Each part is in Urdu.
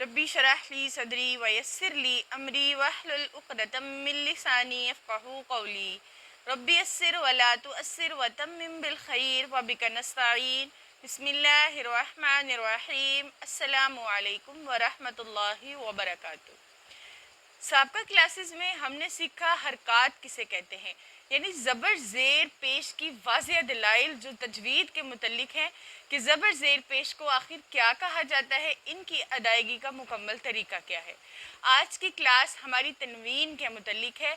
ربی شرح لی صدری ویسر لی امری واحلل عقدۃ من لسانی یفقہوا قولی ربی یسر ولا تؤثر وتمم بالخیر وبک نستعین بسم اللہ الرحمن الرحیم السلام علیکم ورحمۃ اللہ وبرکاتہ۔ سابقہ کلاسز میں ہم نے سیکھا حرکات کسے کہتے ہیں، یعنی زبر زیر پیش کی واضح دلائل جو تجوید کے متعلق ہیں کہ زبر زیر پیش کو آخر کیا کہا جاتا ہے، ان کی ادائیگی کا مکمل طریقہ کیا ہے۔ آج کی کلاس ہماری تنوین کے متعلق ہے،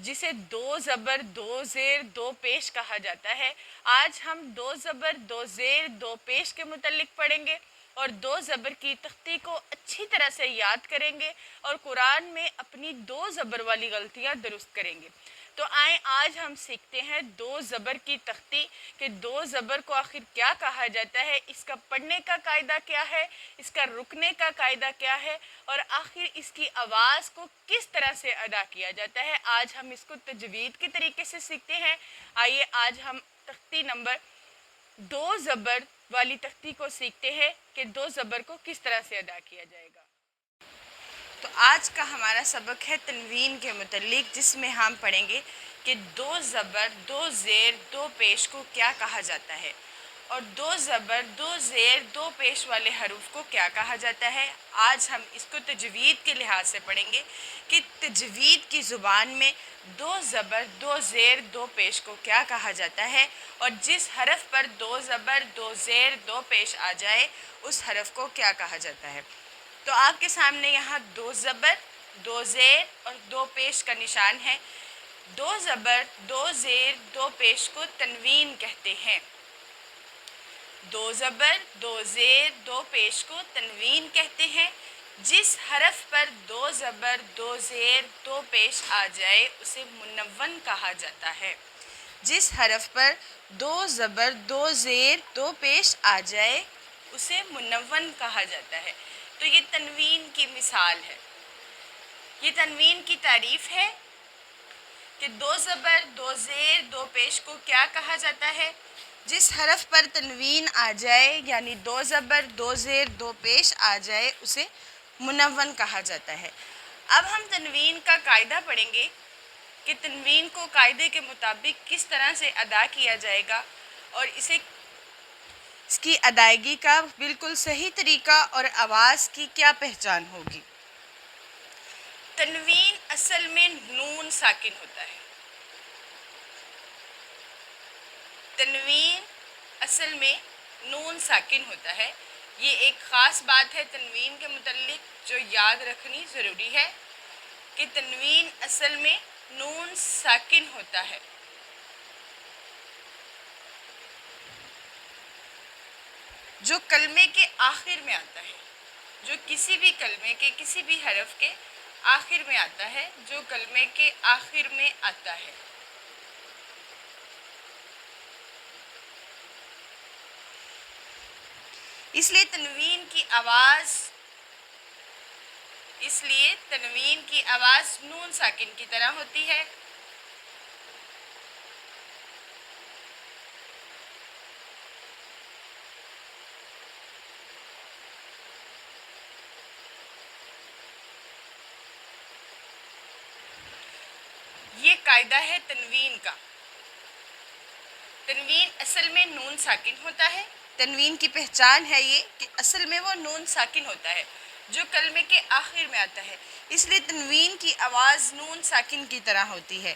جسے دو زبر دو زیر دو پیش کہا جاتا ہے۔ آج ہم دو زبر دو زیر دو پیش کے متعلق پڑھیں گے اور دو زبر کی تختی کو اچھی طرح سے یاد کریں گے اور قرآن میں اپنی دو زبر والی غلطیاں درست کریں گے۔ تو آئیں آج ہم سیکھتے ہیں دو زبر کی تختی کہ دو زبر کو آخر کیا کہا جاتا ہے، اس کا پڑھنے کا قاعدہ کیا ہے، اس کا رکنے کا قاعدہ کیا ہے اور آخر اس کی آواز کو کس طرح سے ادا کیا جاتا ہے۔ آج ہم اس کو تجوید کے طریقے سے سیکھتے ہیں۔ آئیے آج ہم تختی نمبر دو زبر والی تختی کو سیکھتے ہیں کہ دو زبر کو کس طرح سے ادا کیا جائے گا۔ تو آج کا ہمارا سبق ہے تنوین کے متعلق، جس میں ہم پڑھیں گے کہ دو زبر دو زیر دو پیش کو کیا کہا جاتا ہے اور دو زبر دو زیر دو پیش والے حروف کو کیا کہا جاتا ہے۔ آج ہم اس کو تجوید کے لحاظ سے پڑھیں گے کہ تجوید کی زبان میں دو زبر دو زیر دو پیش کو کیا کہا جاتا ہے اور جس حرف پر دو زبر دو زیر دو پیش آ جائے اس حرف کو کیا کہا جاتا ہے۔ تو آپ کے سامنے یہاں دو زبر دو زیر اور دو پیش کا نشان ہے۔ دو زبر دو زیر دو پیش کو تنوین کہتے ہیں۔ دو زبر دو زیر دو پیش کو تنوین کہتے ہیں۔ جس حرف پر دو زبر دو زیر دو پیش آ جائے اسے منون کہا جاتا ہے۔ جس حرف پر دو زبر دو زیر دو پیش آ جائے اسے منون کہا جاتا ہے۔ تو یہ تنوین کی مثال ہے، یہ تنوین کی تعریف ہے کہ دو زبر دو زیر دو پیش کو کیا کہا جاتا ہے۔ جس حرف پر تنوین آ جائے یعنی دو زبر دو زیر دو پیش آ جائے اسے منون کہا جاتا ہے۔ اب ہم تنوین کا قاعدہ پڑھیں گے کہ تنوین کو قاعدے کے مطابق کس طرح سے ادا کیا جائے گا اور اس کی ادائیگی کا بالکل صحیح طریقہ اور آواز کی کیا پہچان ہوگی۔ تنوین اصل میں نون ساکن ہوتا ہے۔ تنوین اصل میں نون ساکن ہوتا ہے۔ یہ ایک خاص بات ہے تنوین کے متعلق جو یاد رکھنی ضروری ہے کہ تنوین اصل میں نون ساکن ہوتا ہے۔ جو کلمے کے آخر میں آتا ہے، جو کسی بھی کلمے کے کسی بھی حرف کے آخر میں آتا ہے، جو کلمے کے آخر میں آتا ہے۔ اس لیے تنوین کی آواز نون ساکن کی طرح ہوتی ہے۔ یہ قاعدہ ہے تنوین کا۔ تنوین اصل میں نون ساکن ہوتا ہے۔ تنوین کی پہچان ہے یہ کہ اصل میں وہ نون ساکن ہوتا ہے جو کلمے کے آخر میں آتا ہے۔ اس لیے تنوین کی آواز نون ساکن کی طرح ہوتی ہے،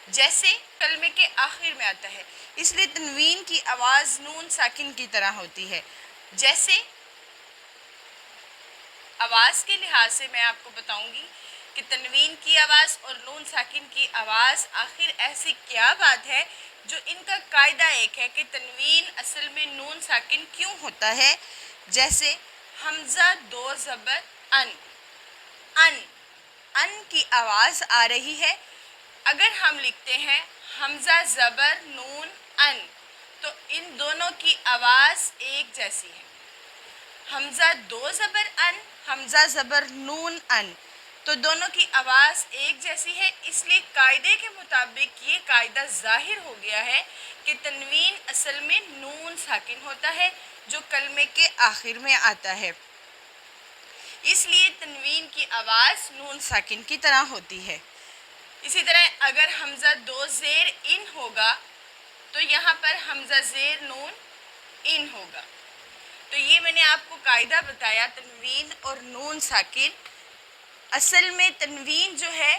جیسے کلمے کے آخر میں آتا ہے۔ اس لیے تنوین کی آواز نون ساکن کی طرح ہوتی ہے، جیسے آواز کے لحاظ سے میں آپ کو بتاؤں گی کہ تنوین کی آواز اور نون ساکن کی آواز آخر ایسی کیا بات ہے جو ان کا قاعدہ ایک ہے کہ تنوین اصل میں نون ساکن کیوں ہوتا ہے۔ جیسے حمزہ دو زبر ان ان کی آواز آ رہی ہے۔ اگر ہم لکھتے ہیں حمزہ زبر نون ان تو ان دونوں کی آواز ایک جیسی ہے۔ حمزہ دو زبر ان حمزہ زبر نون ان تو دونوں کی آواز ایک جیسی ہے۔ اس لیے قاعدے کے مطابق یہ قاعدہ ظاہر ہو گیا ہے کہ تنوین اصل میں نون ساکن ہوتا ہے جو کلمے کے آخر میں آتا ہے۔ اس لیے تنوین کی آواز نون ساکن کی طرح ہوتی ہے۔ اسی طرح اگر حمزہ دو زیر ان ہوگا تو یہاں پر حمزہ زیر نون ان ہوگا۔ تو یہ میں نے آپ کو قاعدہ بتایا تنوین اور نون ساکن۔ اصل میں تنوین جو ہے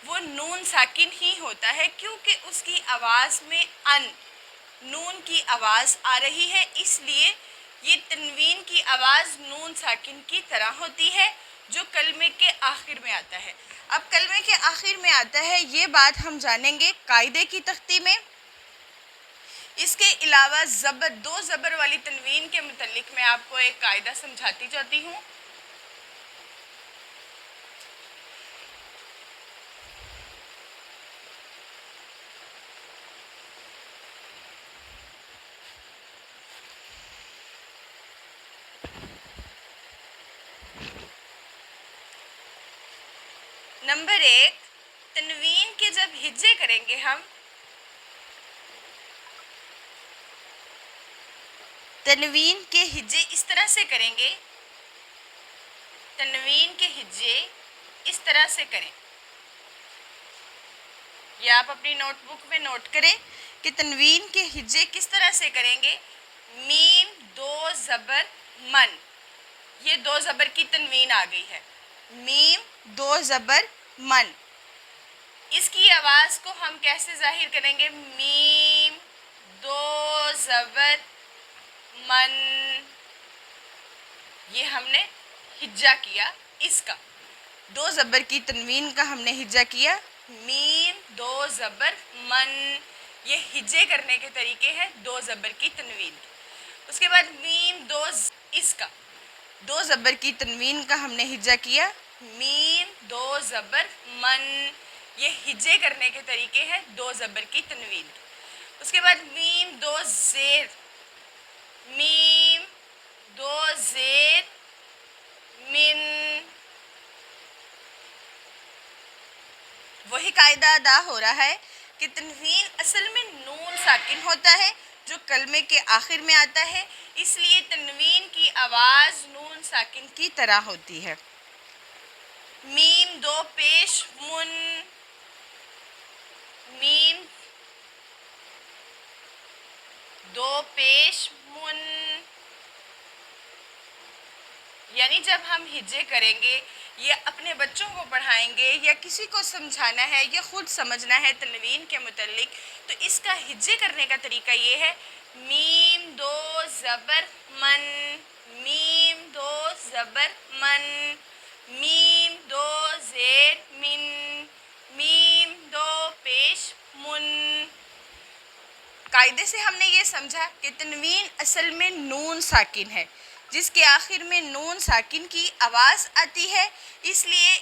وہ نون ساکن ہی ہوتا ہے کیونکہ اس کی آواز میں ان نون کی آواز آ رہی ہے، اس لیے یہ تنوین کی آواز نون ساکن کی طرح ہوتی ہے جو کلمے کے آخر میں آتا ہے۔ اب کلمے کے آخر میں آتا ہے یہ بات ہم جانیں گے قاعدے کی تختی میں۔ اس کے علاوہ زبر دو زبر والی تنوین کے متعلق میں آپ کو ایک قاعدہ سمجھاتی جاتی ہوں۔ نمبر 1، تنوین کے جب ہجے کریں گے ہم تنوین کے ہجے اس طرح سے کریں گے، تنوین کے ہجے اس طرح سے کریں، یا آپ اپنی نوٹ بک میں نوٹ کریں کہ تنوین کے ہجے کس طرح سے کریں گے۔ میم دو زبر من، یہ دو زبر کی تنوین آ گئی ہے، میم دو زبر من۔ اس کی آواز کو ہم کیسے ظاہر کریں گے؟ میم دو زبر من، یہ ہم نے ہجا کیا اس کا، دو زبر کی تنوین کا ہم نے ہجا کیا، میم دو زبر من، یہ ہجے کرنے کے طریقے ہیں دو زبر کی تنوین کے۔ اس کے بعد میم اس کا دو زبر کی تنوین کا ہم نے ہجا کیا، میم دو زبر من، یہ ہجے کرنے کے طریقے ہیں دو زبر کی تنوین کے۔ اس کے بعد میم دو زیر، میم دو زیر من، وہی قاعدہ ادا ہو رہا ہے کہ تنوین اصل میں نون ساکن ہوتا ہے جو کلمے کے آخر میں آتا ہے، اس لیے تنوین کی آواز نون ساکن کی طرح ہوتی ہے۔ میم دو پیش من، میم دو پیش من، یعنی جب ہم ہجے کریں گے یا اپنے بچوں کو پڑھائیں گے یا کسی کو سمجھانا ہے یا خود سمجھنا ہے تنوین کے متعلق، تو اس کا ہجے کرنے کا طریقہ یہ ہے، میم دو زبر من، میم دو زبر من، میم دو زیر من، میم دو پیش من۔ قاعدے سے ہم نے یہ سمجھا کہ تنوین اصل میں نون ساکن ہے جس کے آخر میں نون ساکن کی آواز آتی ہے، اس لیے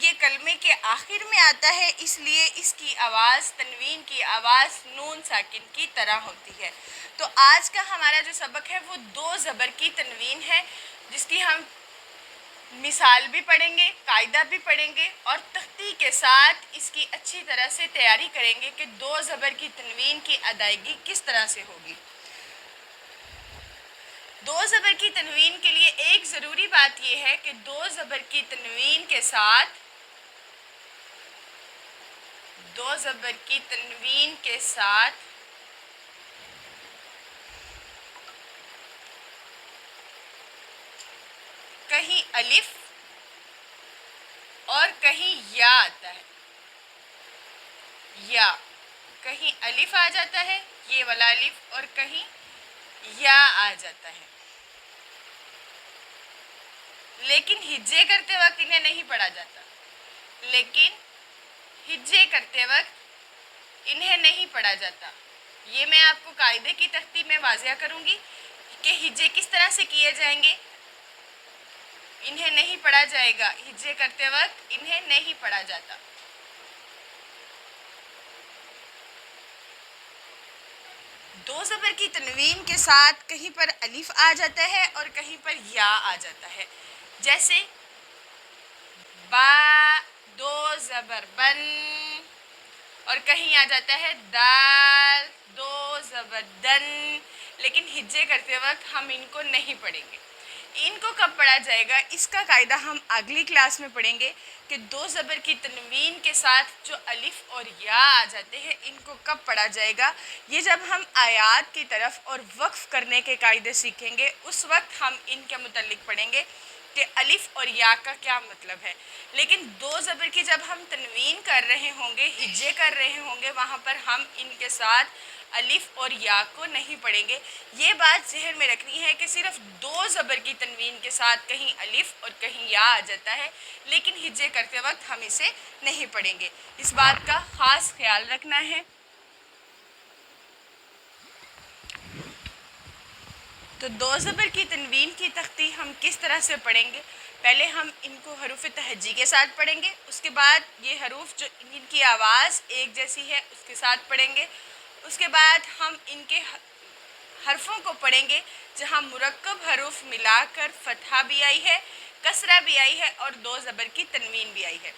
یہ کلمے کے آخر میں آتا ہے، اس لیے اس کی آواز تنوین کی آواز نون ساکن کی طرح ہوتی ہے۔ تو آج کا ہمارا جو سبق ہے وہ دو زبر کی تنوین ہے، جس کی ہم مثال بھی پڑھیں گے، قاعدہ بھی پڑھیں گے اور تختی کے ساتھ اس کی اچھی طرح سے تیاری کریں گے کہ دو زبر کی تنوین کی ادائیگی کس طرح سے ہوگی۔ دو زبر کی تنوین کے لیے ایک ضروری بات یہ ہے کہ دو زبر کی تنوین کے ساتھ کہیں الف اور کہیں یا آتا ہے، یا کہیں الف آ جاتا ہے، یہ والا الف، اور کہیں یا آ جاتا ہے، لیکن ہجے کرتے وقت انہیں نہیں پڑھا جاتا، یہ میں آپ کو قاعدے کی تختی میں واضح کروں گی کہ ہجے کس طرح سے کیے جائیں گے۔ انہیں نہیں پڑھا جائے گا، ہجے کرتے وقت انہیں نہیں پڑھا جاتا۔ دو زبر کی تنوین کے ساتھ کہیں پر الف آ جاتا ہے اور کہیں پر یا آ جاتا ہے، جیسے با دو زبر بن، اور کہیں آ جاتا ہے دال دو زبر دن، لیکن ہجے کرتے وقت ہم ان کو نہیں پڑھیں گے۔ ان کو کب پڑھا جائے گا اس کا قاعدہ ہم اگلی کلاس میں پڑھیں گے کہ دو زبر کی تنوین کے ساتھ جو الف اور یا آ جاتے ہیں ان کو کب پڑھا جائے گا. یہ جب ہم آیات کی طرف اور وقف کرنے کے قاعدے سیکھیں گے اس وقت ہم ان کے متعلق پڑھیں گے کہ الف اور یا کا کیا مطلب ہے. لیکن دو زبر کی جب ہم تنوین کر رہے ہوں گے ہجے کر رہے ہوں گے وہاں پر ہم ان کے ساتھ الف اور یا کو نہیں پڑھیں گے. یہ بات ذہن میں رکھنی ہے کہ صرف دو زبر کی تنوین کے ساتھ کہیں الف اور کہیں یا آ جاتا ہے لیکن ہجے کرتے وقت ہم اسے نہیں پڑھیں گے. اس بات کا خاص خیال رکھنا ہے. تو دو زبر کی تنوین کی تختی ہم کس طرح سے پڑھیں گے؟ پہلے ہم ان کو حروف تہجی کے ساتھ پڑھیں گے. اس کے بعد یہ حروف جو ان کی آواز ایک جیسی ہے اس کے ساتھ پڑھیں گے. اس کے بعد ہم ان کے حرفوں کو پڑھیں گے جہاں مرکب حروف ملا کر فتحہ بھی آئی ہے کسرہ بھی آئی ہے اور دو زبر کی تنوین بھی آئی ہے.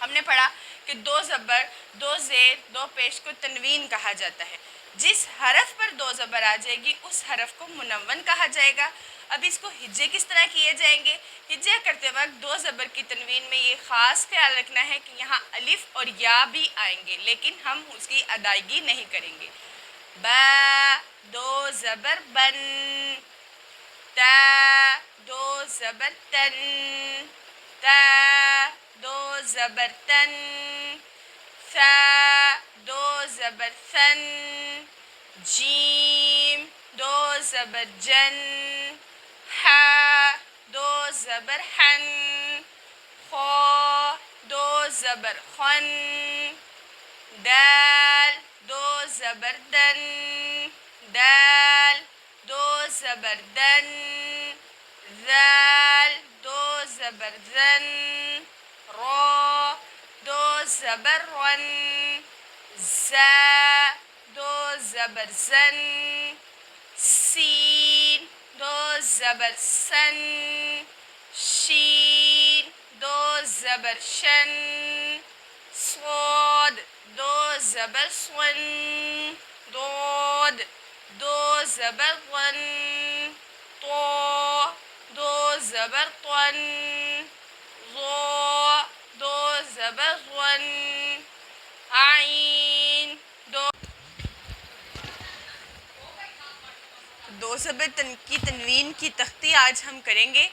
ہم نے پڑھا کہ دو زبر دو زیر دو پیش کو تنوین کہا جاتا ہے. جس حرف پر دو زبر آ جائے گی اس حرف کو منون کہا جائے گا. اب اس کو ہجے کس طرح کیے جائیں گے؟ ہجے کرتے وقت دو زبر کی تنوین میں یہ خاص خیال رکھنا ہے کہ یہاں الف اور یا بھی آئیں گے لیکن ہم اس کی ادائیگی نہیں کریں گے. با دو زبر بن، تا دو زبر تن، تا دو زبر تن، ثا دو زبر ثن، جیم دو زبر جن، حا دو زبر حن، خا دو زبر خن، دال دو زبر دن، دال دو زبر دن، ذال دو زبر ذن، را دو زبر رن، زا دو زبر زن، سین دو زبر سن، شین دو زبر شن، صاد دو زبر صن، ضاد دو زبر ظن، طا دو زبر طن، ظا دو زبر ظن، عین دو زبر کی تنوین کی تختی آج ہم کریں گے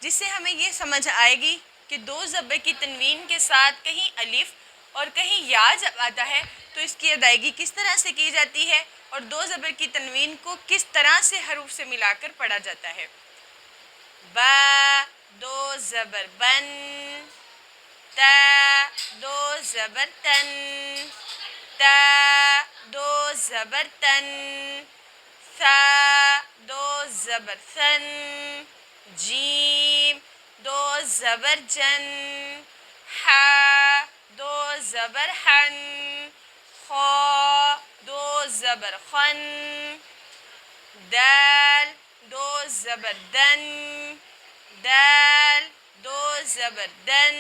جس سے ہمیں یہ سمجھ آئے گی کہ دو زبر کی تنوین کے ساتھ کہیں الف اور کہیں یا جب آتا ہے تو اس کی ادائیگی کس طرح سے کی جاتی ہے اور دو زبر کی تنوین کو کس طرح سے حروف سے ملا کر پڑھا جاتا ہے. با دو زبر بن، تا دو زبر تن، تا دو زبر تن، ثا دو زبر ثن، جیم دو زبر جن، حا دو زبر حن، خا دو زبر خن، دال دو زبر دن، دال دو زبر دن،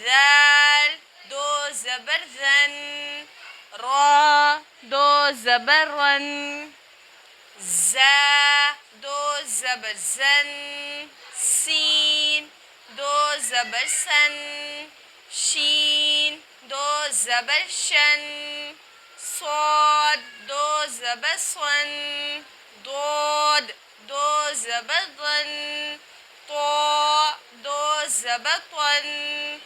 ذال دو زبر ذن، را دو زبر رن، زا دو زبر زن، سین دو زبر سن، شین دو زبر شن، صاد دو زبر صن، ضاد دو زبر ضن، طا دو زبر طن،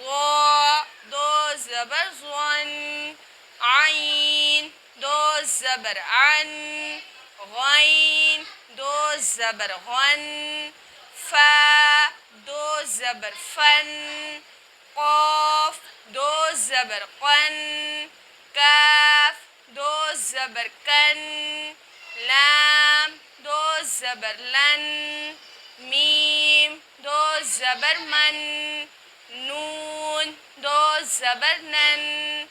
ظا دو زبر ظن، عین دو زبر عن، غین دو زبر غن، فا دو زبر فن، قاف دو زبر قن، کاف دو زبر کن، لام دو زبر لن، میم دو زبر من، نون دو زبر نن،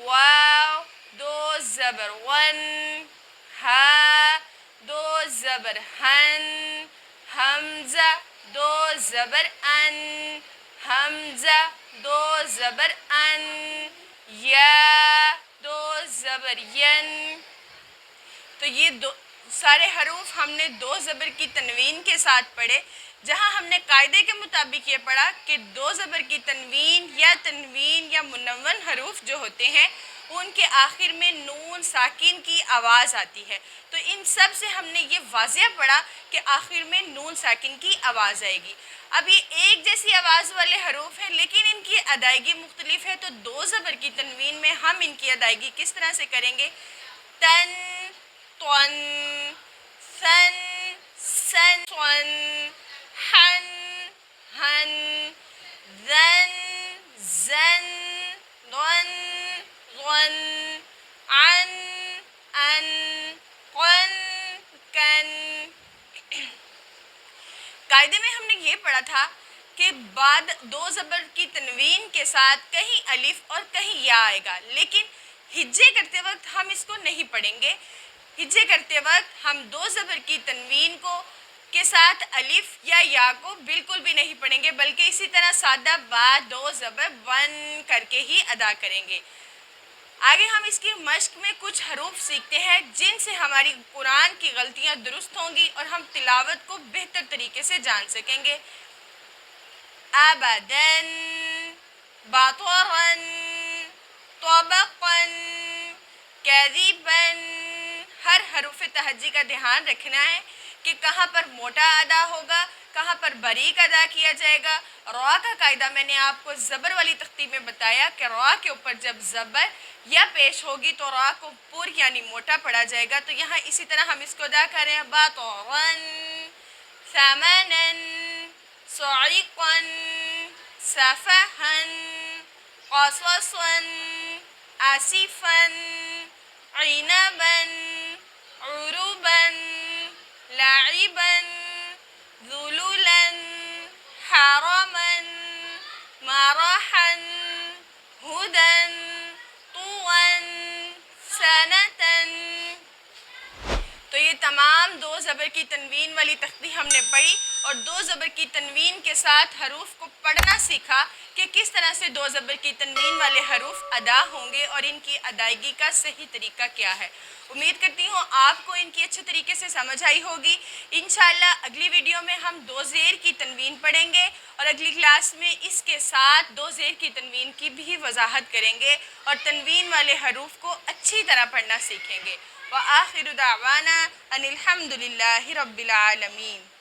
واو دو زبر ون، ہا دو زبر ہن، حمزہ دو زبر ان، حمزہ دو زبر ان، یا دو زبر ین. تو یہ سارے حروف ہم نے دو زبر کی تنوین کے ساتھ پڑھے، جہاں ہم نے قاعدے کے مطابق یہ پڑھا کہ دو زبر کی تنوین یا منون حروف جو ہوتے ہیں ان کے آخر میں نون ساکن کی آواز آتی ہے۔ تو ان سب سے ہم نے یہ واضح پڑھا کہ آخر میں نون ساکن کی آواز آئے گی۔ اب یہ ایک جیسی آواز والے حروف ہیں لیکن ان کی ادائیگی مختلف ہے، تو دو زبر کی تنوین میں ہم ان کی ادائیگی کس طرح سے کریں گے؟ تن، تون، ثن، سن، صن، حن، ہن، ذن، زن، ضن، ظن، عن، ان، قن، کن۔ قاعدے میں ہم نے یہ پڑھا تھا کہ بعد دو زبر کی تنوین کے ساتھ کہیں الف اور کہیں یا آئے گا، لیکن ہجے کرتے وقت ہم اس کو نہیں پڑھیں گے۔ ہجے کرتے وقت ہم دو زبر کی تنوین کو کے ساتھ الف یا کو بالکل بھی نہیں پڑھیں گے، بلکہ اسی طرح سادہ با دو زبر ون کر کے ہی ادا کریں گے۔ آگے ہم اس کی مشق میں کچھ حروف سیکھتے ہیں جن سے ہماری قرآن کی غلطیاں درست ہوں گی اور ہم تلاوت کو بہتر طریقے سے جان سکیں گے۔ ابداً، باطراً، طبقاً، کذباً۔ ہر حروف تہجی کا دھیان رکھنا ہے کہ کہاں پر موٹا ادا ہوگا، کہاں پر باریک ادا کیا جائے گا۔ را کا قاعدہ میں نے آپ کو زبر والی تختی میں بتایا کہ را کے اوپر جب زبر یا پیش ہوگی تو را کو پر یعنی موٹا پڑھا جائے گا، تو یہاں اسی طرح ہم اس کو ادا کریں۔ باطراً، ثمناً، صعقاً، سفحاً، قصصاً، آسفاً، عنباً، عرباً، لعباً، ذللاً، حرماً، مرحاً، هدى، طوى، سنة۔ تو یہ تمام دو زبر کی تنوین والی تختی ہم نے پڑھی اور دو زبر کی تنوین کے ساتھ حروف کو پڑھنا سیکھا کہ کس طرح سے دو زبر کی تنوین والے حروف ادا ہوں گے اور ان کی ادائیگی کا صحیح طریقہ کیا ہے۔ امید کرتی ہوں آپ کو ان کی اچھے طریقے سے سمجھ آئی ہوگی۔ انشاءاللہ اگلی ویڈیو میں ہم دو زیر کی تنوین پڑھیں گے اور اگلی کلاس میں اس کے ساتھ دو زیر کی تنوین کی بھی وضاحت کریں گے اور تنوین والے حروف کو اچھی طرح پڑھنا سیکھیں گے۔ وآخر دعوانا ان الحمد للہ رب العالمین۔